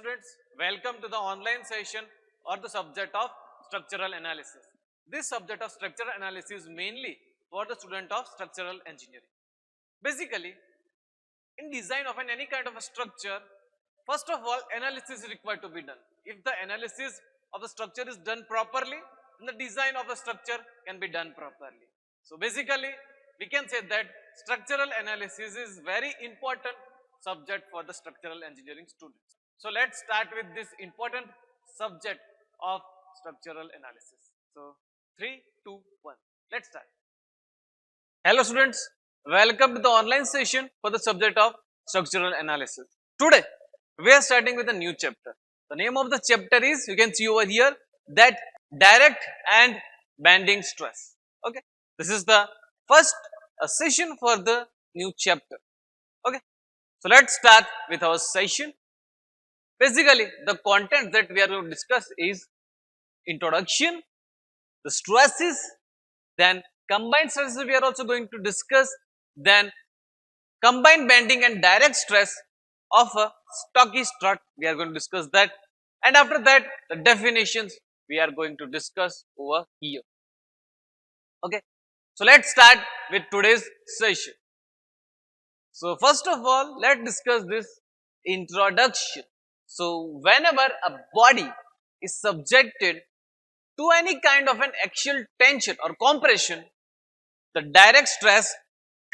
students, welcome to the online session or the subject of structural analysis. This subject of structural analysis is mainly for the student of structural engineering. Basically, in design of any kind of a structure, first of all, analysis is required to be done. If the analysis of the structure is done properly, then the design of the structure can be done properly. So basically, we can say that structural analysis is very important subject for the structural engineering students. So let's start with this important subject of structural analysis. So 3, 2, 1. Let's start. Hello students, welcome to the online session for the subject of structural analysis. Today, we are starting with a new chapter. The name of the chapter is, you can see over here, that direct and bending stress. Okay, this is the first session for the new chapter. Okay, so let's start with our session. Basically, the content that we are going to discuss is introduction, the stresses, then combined stresses we are also going to discuss, then combined bending and direct stress of a stocky strut we are going to discuss that, and after that the definitions we are going to discuss over here. Okay, so let's start with today's session. So first of all, let's discuss this introduction. So whenever a body is subjected to any kind of an axial tension or compression, the direct stress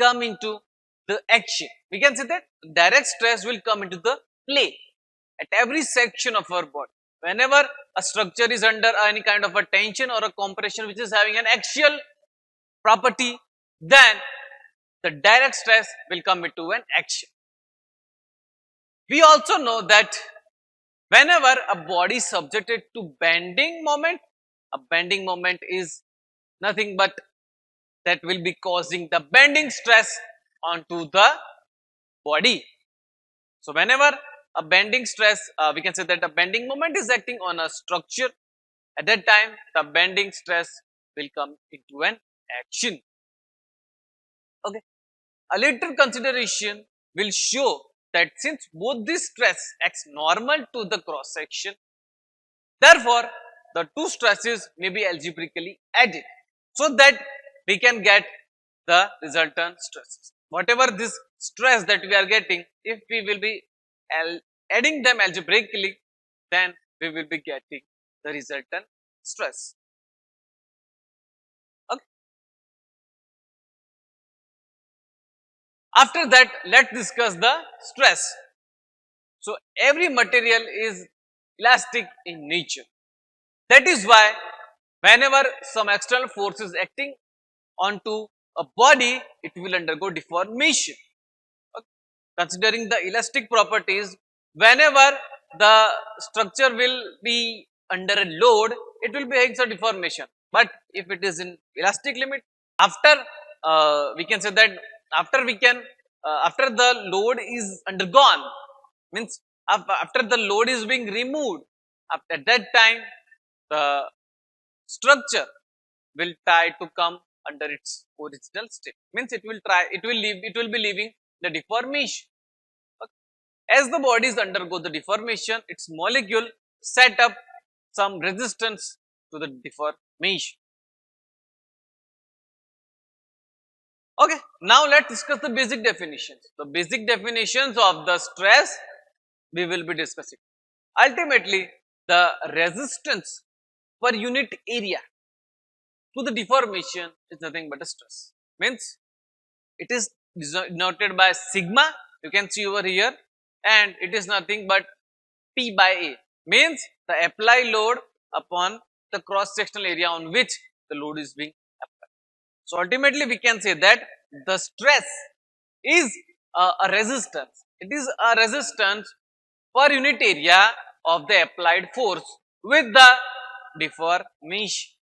come into the action. We can say that direct stress will come into the play at every section of our body. Whenever a structure is under any kind of a tension or a compression which is having an axial property, then the direct stress will come into an action. We also know that whenever a body is subjected to bending moment, a bending moment is nothing but that will be causing the bending stress onto the body. So whenever a bending stress, we can say that a bending moment is acting on a structure, at that time the bending stress will come into an action. Okay, a later consideration will show that since both this stress acts normal to the cross section, therefore the two stresses may be algebraically added so that we can get the resultant stresses. Whatever this stress that we are getting, if we will be adding them algebraically, then we will be getting the resultant stress. Okay. After that, let's discuss the stress. So every material is elastic in nature. That is why whenever some external force is acting onto a body, it will undergo deformation. Okay. Considering the elastic properties, whenever the structure will be under a load, it will be having some deformation. But if it is in elastic limit, after we can say that after the load is undergone, means after the load is being removed, at that time the structure will try to come under its original state, means it will be leaving the deformation. Okay. As the bodies undergo the deformation, its molecule set up some resistance to the deformation. Okay, now let's discuss the basic definitions. The basic definitions of the stress we will be discussing. Ultimately, the resistance per unit area to the deformation is nothing but a stress. Means it is denoted by sigma, you can see over here, and it is nothing but P by A. Means the applied load upon the cross sectional area on which the load is being applied. So ultimately we can say that the stress is a resistance. It is a resistance per unit area of the applied force with the deformation.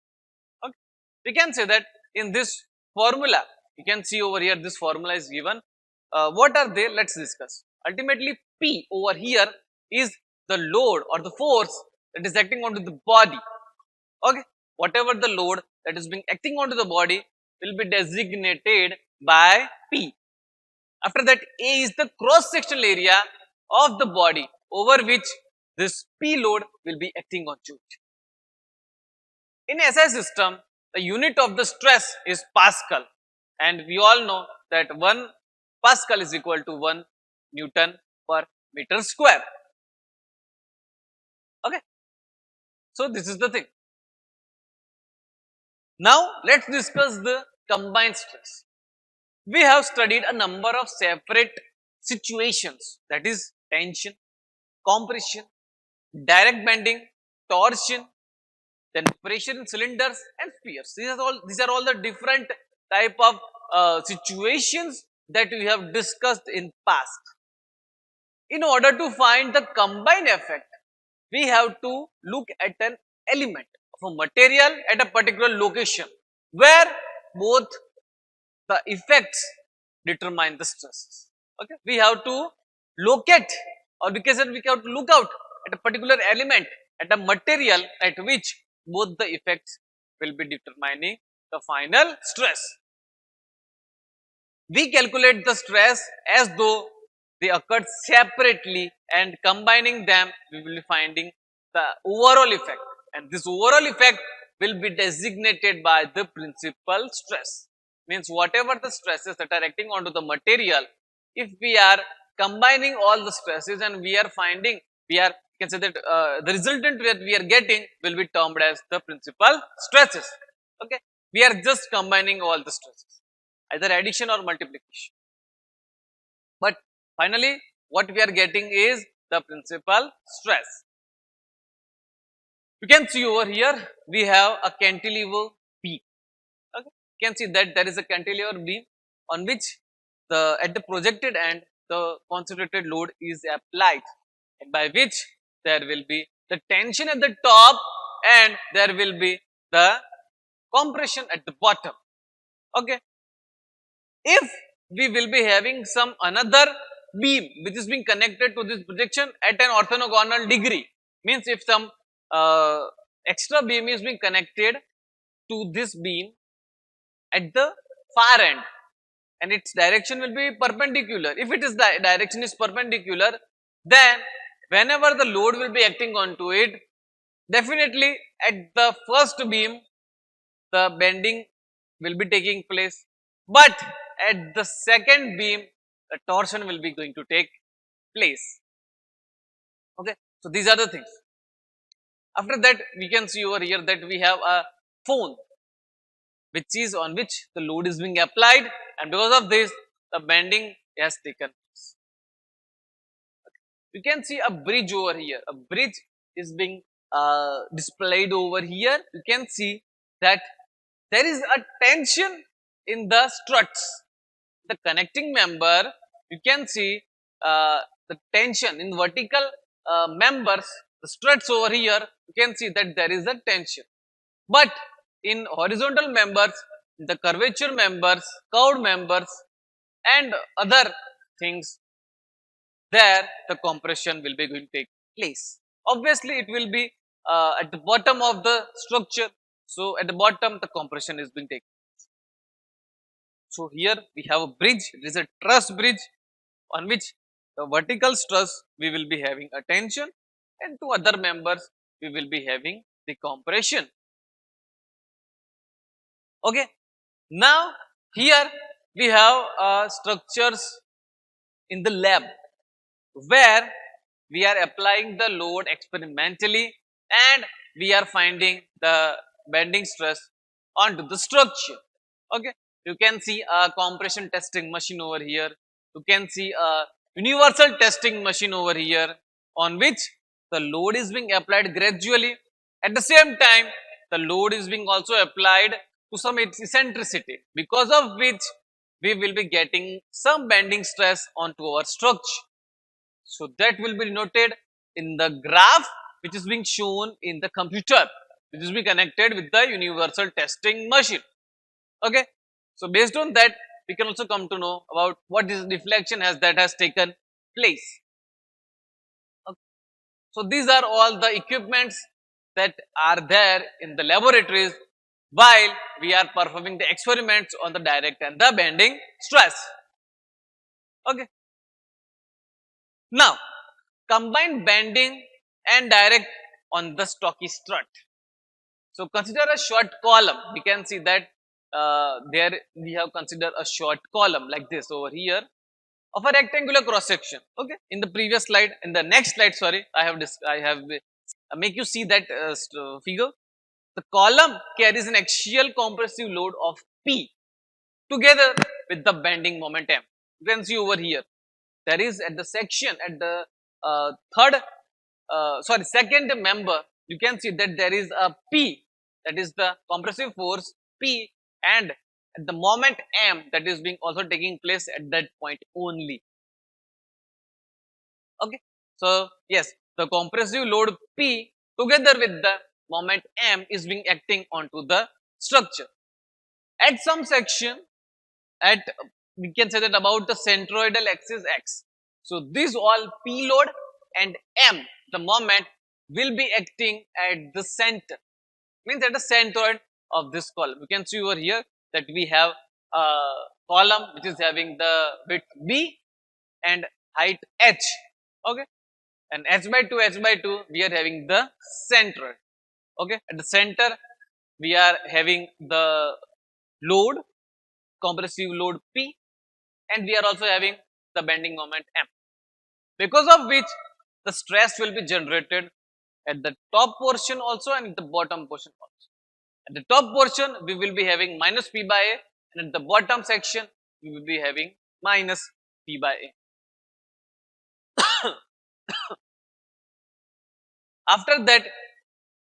Okay. We can say that in this formula, you can see over here this formula is given. What are they? Let's discuss. Ultimately, P over here is the load or the force that is acting onto the body. Okay, whatever the load that is being acting onto the body will be designated by P. After that, A is the cross sectional area of the body over which this P load will be acting onto it. In SI system, the unit of the stress is Pascal, and we all know that 1 Pascal is equal to 1 Newton per meter square. Okay, so this is the thing. Now let's discuss the combined stress. We have studied a number of separate situations, that is tension, compression, direct bending, torsion, then pressure in cylinders and spheres. These are all the different type of situations that we have discussed in past. In order to find the combined effect, we have to look at an element of a material at a particular location where both the effects determine the stresses. Okay, we have to locate, or we have to look out at a particular element, at a material at which both the effects will be determining the final stress. We calculate the stress as though they occurred separately, and combining them we will be finding the overall effect, and this overall effect will be designated by the principal stress. Means whatever the stresses that are acting onto the material, if we are combining all the stresses and we are finding, we can say that the resultant that we are getting will be termed as the principal stresses. Okay, we are just combining all the stresses, either addition or multiplication, but finally what we are getting is the principal stress. You can see over here we have a cantilever beam. Okay, you can see that there is a cantilever beam on which at the projected end the concentrated load is applied, and by which there will be the tension at the top and there will be the compression at the bottom. Okay, if we will be having some another beam which is being connected to this projection at an orthogonal degree, means if some extra beam is being connected to this beam at the far end and its direction will be perpendicular. If it is the direction is perpendicular, then whenever the load will be acting onto it, definitely at the first beam the bending will be taking place, but at the second beam the torsion will be going to take place. Okay, so these are the things. After that we can see over here that we have a phone which is on which the load is being applied, and because of this the bending has taken place. You can see a bridge over here. A bridge is being displayed over here. You can see that there is a tension in the struts. The connecting member, you can see the tension in vertical members, the struts over here, you can see that there is a tension. But in horizontal members, the curvature members, curved members and other things, there the compression will be going to take place. Obviously, it will be at the bottom of the structure. So, at the bottom the compression is being taken. So, here we have a bridge, it is a truss bridge on which the vertical truss we will be having a tension, and to other members we will be having the compression. Okay. Now, here we have structures in the lab where we are applying the load experimentally and we are finding the bending stress onto the structure. Okay, you can see a compression testing machine over here. You can see a universal testing machine over here on which the load is being applied gradually. At the same time, the load is being also applied to some eccentricity, because of which we will be getting some bending stress onto our structure. So, that will be noted in the graph which is being shown in the computer, which is being connected with the universal testing machine. Okay. So, based on that we can also come to know about what is deflection that has taken place. Okay. So, these are all the equipments that are there in the laboratories while we are performing the experiments on the direct and the bending stress. Okay. Now, combined bending and direct on the stocky strut. So consider a short column. We can see that there we have considered a short column like this over here of a rectangular cross section. Okay, in the previous slide, in the next slide, sorry, I have make you see that figure. The column carries an axial compressive load of P together with the bending moment M. You can see over here. There is at the section at the second member, you can see that there is a P, that is the compressive force P, and at the moment M, that is being also taking place at that point only. Okay, so yes, the compressive load P together with the moment M is being acting onto the structure. At some section, at we can say that about the centroidal axis X. So this all P load and M, the moment, will be acting at the center, means at the centroid of this column. You can see over here that we have a column which is having the width B and height H. Okay, and H by 2 we are having the centroid. Okay, at the center we are having the load, compressive load P, and we are also having the bending moment M, because of which the stress will be generated at the top portion also and at the bottom portion also. At the top portion we will be having minus P by A, and at the bottom section we will be having minus P by A. After that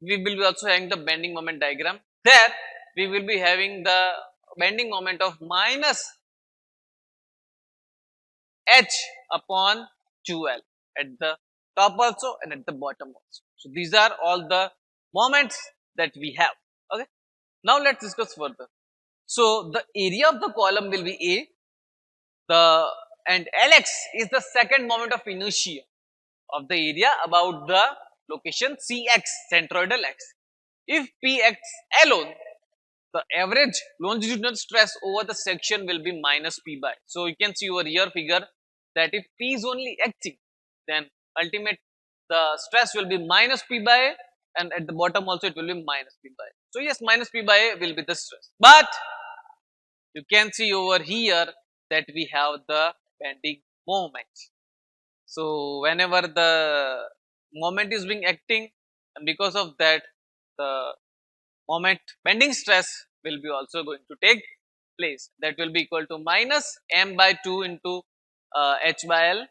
we will be also having the bending moment diagram. There we will be having the bending moment of minus H upon 2L at the top also and at the bottom also. So these are all the moments that we have. Okay. Now let's discuss further. So the area of the column will be A, and Lx is the second moment of inertia of the area about the location Cx, centroidal x. If Px alone, the average longitudinal stress over the section will be minus P by. So you can see over here figure that if P is only acting, then ultimate the stress will be minus P by A, and at the bottom also it will be minus P by A. So yes, minus P by A will be the stress. But you can see over here that we have the bending moment. So whenever the moment is being acting, and because of that the moment bending stress will be also going to take place. That will be equal to minus M by 2 into H by L,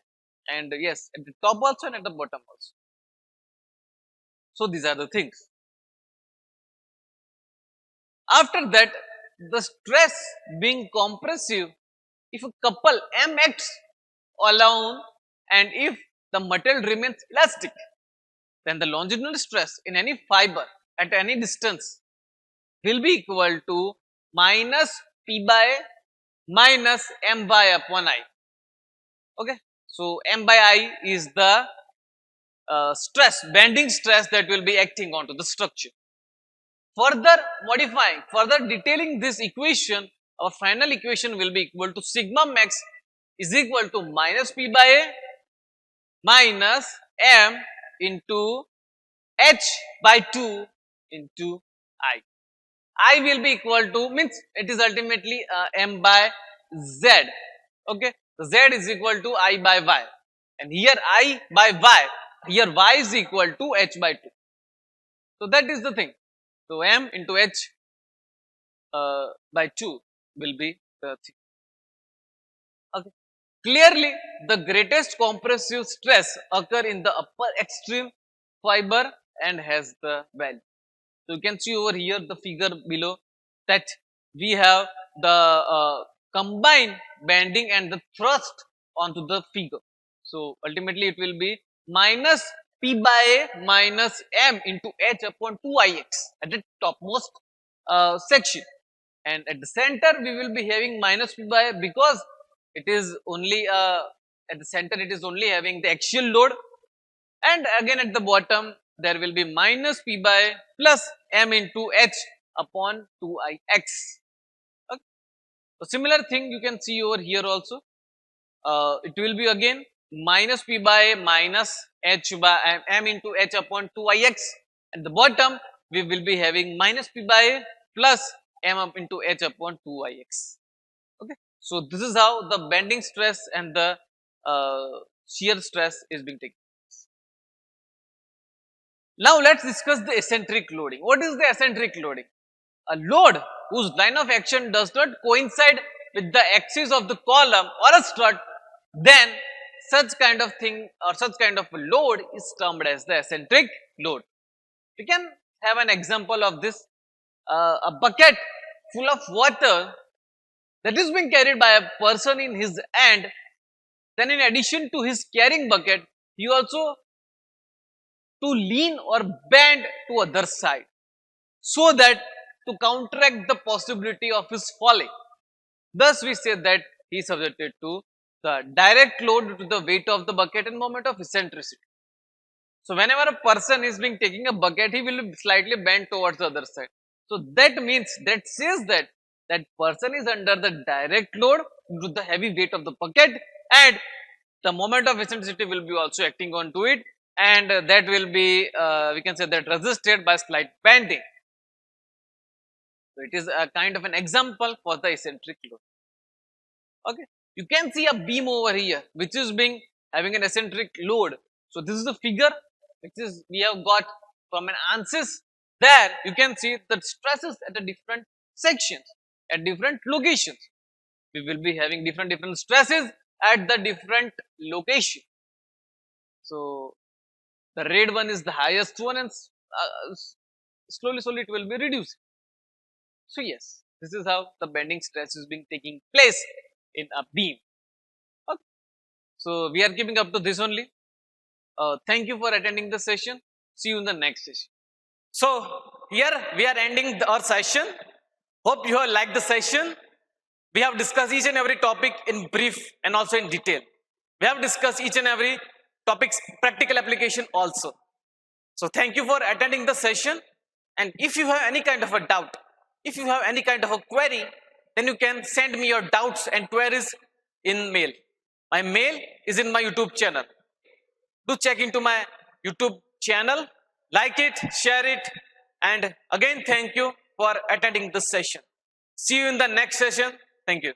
and yes, at the top also and at the bottom also. So these are the things. After that, the stress being compressive, if a couple M acts alone and if the material remains elastic, then the longitudinal stress in any fiber at any distance will be equal to minus P by minus M by upon I. Okay, so M by I is the stress, bending stress that will be acting onto the structure. Further modifying, further detailing this equation, our final equation will be equal to sigma max is equal to minus P by A minus M into H by 2 into I. I will be equal to, means it is ultimately M by Z. Okay, so Z is equal to I by Y, and here I by Y, here Y is equal to H by 2. So that is the thing. So M into H by 2 will be the thing. Okay. Clearly, the greatest compressive stress occur in the upper extreme fiber and has the value. So you can see over here the figure below that we have the combined bending and the thrust onto the figure. So ultimately it will be minus P by A minus M into H upon 2Ix at the topmost section, and at the center we will be having minus P by A because it is only at the center it is only having the axial load, and again at the bottom there will be minus P by plus M into H upon 2Ix. Okay. A similar thing you can see over here also. It will be again minus P by minus h by m into h upon 2ix. At the bottom, we will be having minus p by a plus m up into h upon 2ix. Okay. So this is how the bending stress and the shear stress is being taken. Now let's discuss the eccentric loading. What is the eccentric loading? A load whose line of action does not coincide with the axis of the column or a strut, then such kind of thing or such kind of load is termed as the eccentric load. We can have an example of this. A bucket full of water that is being carried by a person in his hand, then in addition to his carrying bucket, he also to lean or bend to other side, so that to counteract the possibility of his falling. Thus we say that he is subjected to the direct load due to the weight of the bucket and moment of eccentricity. So whenever a person is being taking a bucket, he will be slightly bent towards the other side. So that means, that says that that person is under the direct load due to the heavy weight of the bucket, and the moment of eccentricity will be also acting onto it, and that will be we can say that resisted by slight bending. So it is a kind of an example for the eccentric load. Okay, you can see a beam over here which is being having an eccentric load. So this is the figure which is we have got from an ANSYS. There you can see the stresses at the different sections, at different locations. We will be having different stresses at the different location. So the red one is the highest one, and slowly it will be reducing. So yes, this is how the bending stress is being taking place in a beam. Okay. So we are keeping up to this only. Thank you for attending the session. See you in the next session. So here we are ending our session. Hope you have liked the session. We have discussed each and every topic in brief and also in detail. We have discussed each and every topic's practical application also. So thank you for attending the session, and if you have any kind of a doubt, if you have any kind of a query, then you can send me your doubts and queries in mail. My mail is in my YouTube channel. Do check into my YouTube channel, like it, share it, and again thank you for attending this session. See you in the next session. Thank you.